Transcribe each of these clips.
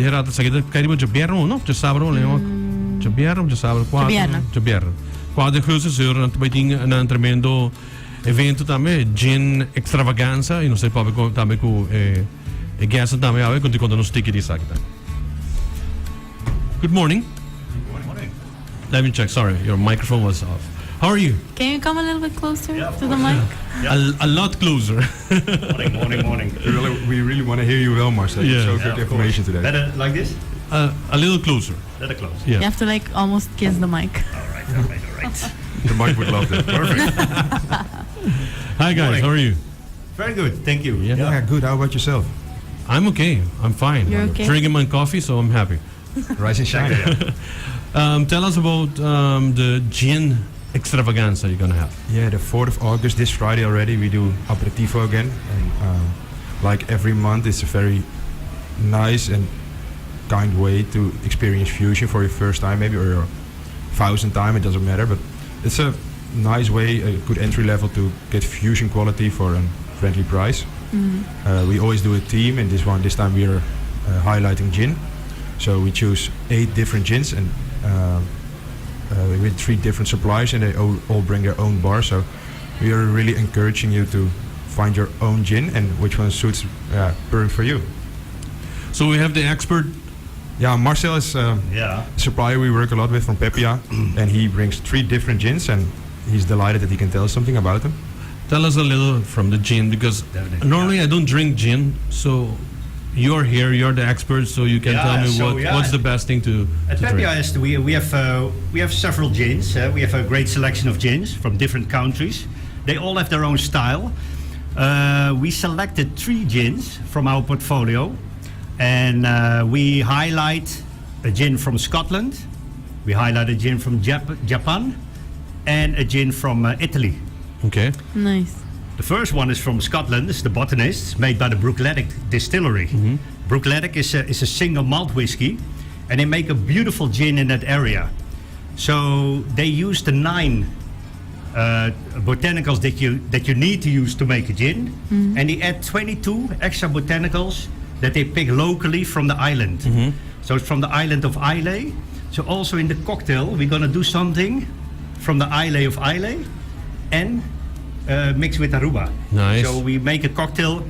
Era sa kita kaya Jabierno, no? Jasabro, Leon. Jabierno, Jasabro, Jabierno. Quadro Cruz sur un tremendo evento também, gin extravaganza, e não sei pode também com guest também ave quando nos sticky di sakta. Good morning. Good morning. Let me check. Sorry, your microphone was off. How are you? Can you come a little bit closer to the mic? Yeah. A lot closer. Morning. We really want to hear you well, Marcel. Yeah. So good information today. Better like this? A little closer. Better close. Yeah. You have to like almost kiss the mic. All right. The mic would love that. Perfect. Hi guys, Morning. how are you? Very good. Thank you. Yeah, good. How about yourself? I'm okay. I'm fine. You're I'm okay? drinking my coffee, so I'm happy. Rise and shine. Tell us about the gin extravaganza you're gonna have. Yeah, the 4th of August, this Friday already, we do APeritvo again. And like every month, it's a very nice and kind way to experience fusion for your first time, maybe, or your 1000th time, it doesn't matter. But it's a nice way, a good entry level to get fusion quality for a friendly price. We always do a theme, and this time we are highlighting gin. So we choose 8 different gins, and with 3 different suppliers, and they all bring their own bar. So we are really encouraging you to find your own gin and which one suits perfect for you. So we have the expert. Yeah, Marcel is a supplier we work a lot with from Pepia, and he brings 3 different gins, and he's delighted that he can tell us something about them. Tell us a little from the gin, because Definitely, normally I don't drink gin, so you're here, you're the expert, so you can tell me what's the best thing to At drink. Pepia, we have several gins. We have a great selection of gins from different countries. They all have their own style. We selected 3 gins from our portfolio, and we highlight a gin from Scotland, we highlight a gin from Japan, and a gin from Italy. Okay. Nice. The first one is from Scotland. It's the Botanist, made by the Brookletic Distillery. Brookletic is a single malt whiskey, and they make a beautiful gin in that area. So they use the 9 botanicals that you need to use to make a gin, and they add 22 extra botanicals that they pick locally from the island. So it's from the island of Islay. So also in the cocktail, we're gonna do something from the Islay of Islay, and mixed with Aruba. Nice. So we make a cocktail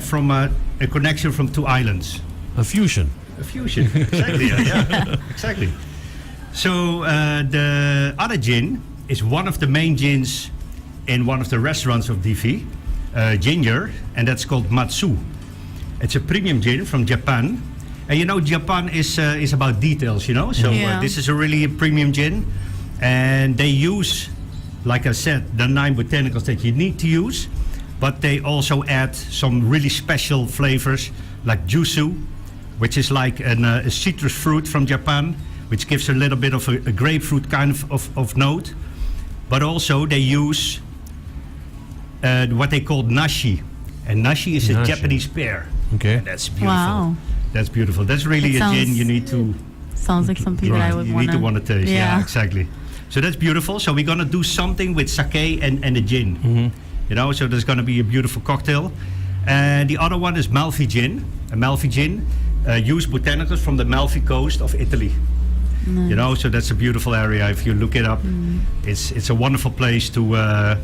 from a connection from 2 islands. A fusion. A fusion, exactly. Yeah, exactly. So the other gin is one of the main gins in one of the restaurants of DV, Ginger, and that's called Matsu. It's a premium gin from Japan. And you know, Japan is about details, you know? So this is a really premium gin. And they use, like I said, the 9 botanicals that you need to use, but they also add some really special flavors like jusu, which is like a citrus fruit from Japan, which gives a little bit of a grapefruit kind of note. But also they use what they call nashi. And nashi is a Japanese pear. Okay. And that's beautiful. Wow. That's beautiful. That's really a gin you need to... Sounds like something that I would You want need to want to taste. Yeah, exactly. So that's beautiful. So we're gonna do something with sake and a gin. You know, so there's gonna be a beautiful cocktail. And the other one is Malfi gin. A Malfi gin use botanicals from the Malfi coast of Italy. Nice. You know, so that's a beautiful area. If you look it up, it's a wonderful place to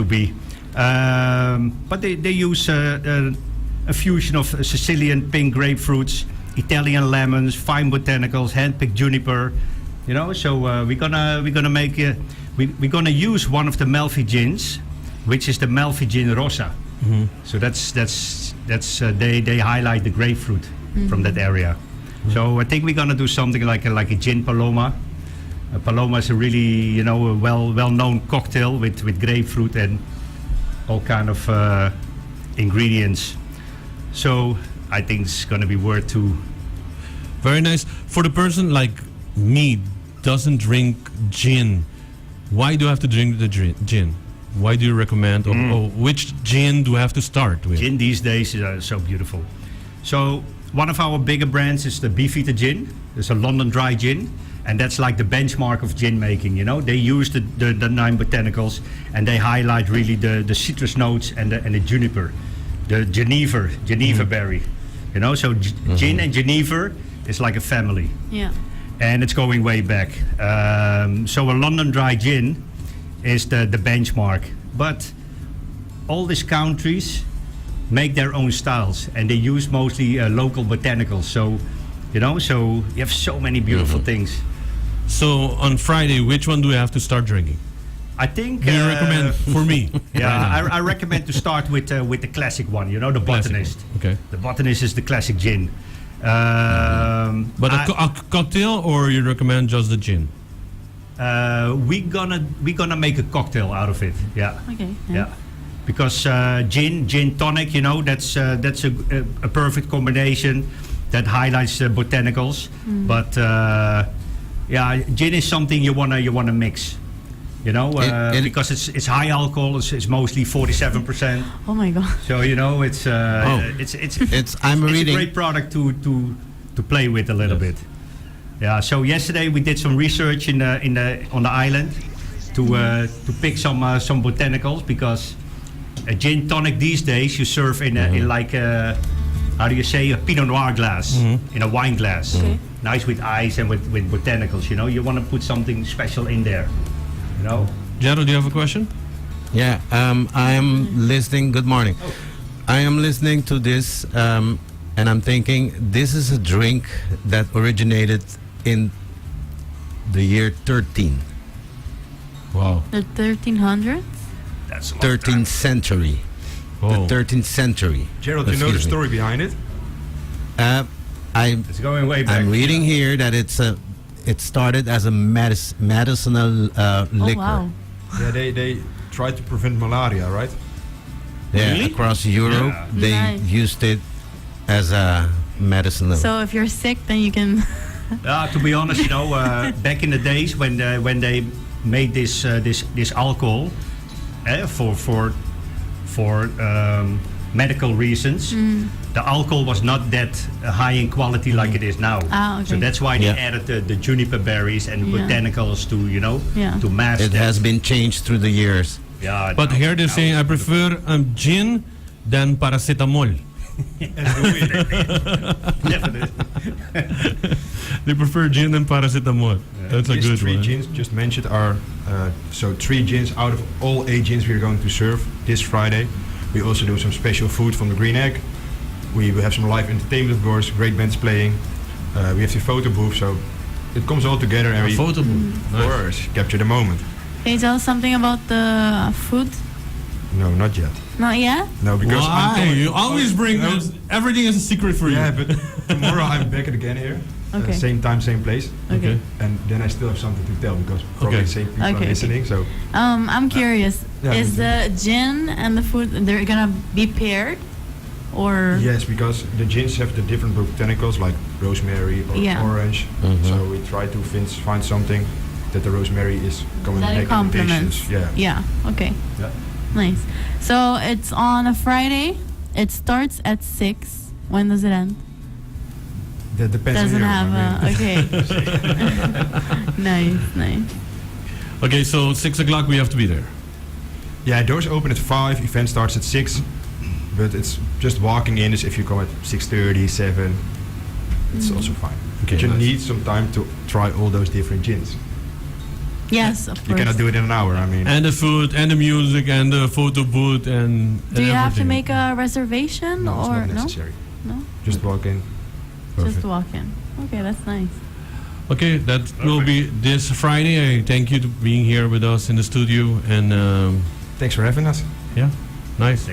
be. But they use a fusion of Sicilian pink grapefruits, Italian lemons, fine botanicals, hand-picked juniper. You know, so we're gonna make we're gonna use one of the Malfi gins, which is the Malfi gin Rosa. So that's they highlight the grapefruit from that area. So I think we're gonna do something like a gin Paloma. Paloma is a really a well-known cocktail with grapefruit and all kind of ingredients. So I think it's gonna be worth to. Very nice. For the person like me doesn't drink gin, why do I have to drink the gin? Why do you recommend, or which gin do I have to start with? Gin these days is so beautiful. So one of our bigger brands is the Beefeater gin. It's a London dry gin, and that's like the benchmark of gin making. You know, they use the 9 botanicals, and they highlight really the citrus notes and the juniper, the Geneva berry. You know, so gin and Geneva is like a family, Yeah. and it's going way back. So a London dry gin is the benchmark, but all these countries make their own styles, and they use mostly local botanicals. So, you know, so you have so many beautiful things. So on Friday, which one do we have to start drinking? I think. Do you recommend for me? Yeah, I recommend to start with the classic one. You know, the Classic one. Botanist. Okay. The Botanist is the classic gin. But a cocktail, or you recommend just the gin? we gonna make a cocktail out of it. Yeah. Okay. Yeah. Because gin tonic, you know, that's a perfect combination that highlights botanicals. But yeah, gin is something you wanna mix. You know, because it's high alcohol. It's mostly 47%. Oh my god. So you know, it's I'm it's reading. a great product to play with a little bit. Yeah. So yesterday we did some research on the island to pick some botanicals, because a gin tonic these days you serve in like how do you say, a Pinot Noir glass, in a wine glass. Okay. Nice with ice and with botanicals. You know, you want to put something special in there. You know. Gerald, do you have a question? Yeah, I am listening. Good morning. I am listening to this, and I'm thinking this is a drink that originated in the year 13, Wow. The 1300s? That's a long time. 13th century. Oh. The 13th century. Gerald, you know the Excuse me. story behind it? I'm It's going way back. reading here that it started as a medicinal liquor. Oh wow. Yeah, they tried to prevent malaria, right? Yeah, Really? across Europe, Yeah. they Nice. used it as a medicinal. So if you're sick, then you can. To be honest, you know, back in the days when they made this alcohol for medical reasons, the alcohol was not that high in quality like it is now. Ah, okay. So that's why they Yeah. added the juniper berries and Yeah. botanicals to, you know, Yeah. to mask It that. has been changed through the years. Yeah, But now- here they're now saying I it's- prefer gin than paracetamol. Definitely. They prefer gin than paracetamol. That's a These good three one. gins just mentioned are so 3 gins out of all 8 gins we're going to serve this Friday. We also do some special food from the Green Egg. We have some live entertainment, of course, great bands playing. We have the photo booth, so it comes all together and A we, photo booth. of Nice. course, capture the moment. Can you tell us something about the food? No, not yet. Not yet? No, because I'm Why? You always bring No. everything is a secret for Yeah, you. but tomorrow I'm back again here. Okay. Same time, same place. Okay. And then I still have something to tell because probably Okay. the same people Okay, are listening. So I'm curious. yeah, Is me the gin and the food they're gonna be paired, or yes, because the gins have the different botanicals like rosemary or Yeah. orange. So we try to find something that the rosemary is coming that back it complements? Yeah. Yeah. Okay. Yeah. Nice. So it's on a Friday. It starts at 6. When does it end? That depends Doesn't on you. have I mean, a. Okay. Nice. Okay, so 6 o'clock we have to be there. yeah, doors open at 5. Event starts at 6. But it's just walking in. Is if you come at 6:30, 7, it's also fine. Okay, But you nice. need some time to try all those different gins. Yes, of You course. cannot do it in an hour. I mean, And the food, and the music, and the photo booth, and Do you have to everything. make a reservation no, it's or not no? necessary. No. Just walk in. Perfect. Just walk in. Okay, that's nice. Okay, that will be this Friday. I thank you for being here with us in the studio, and Thanks for having us. yeah, nice.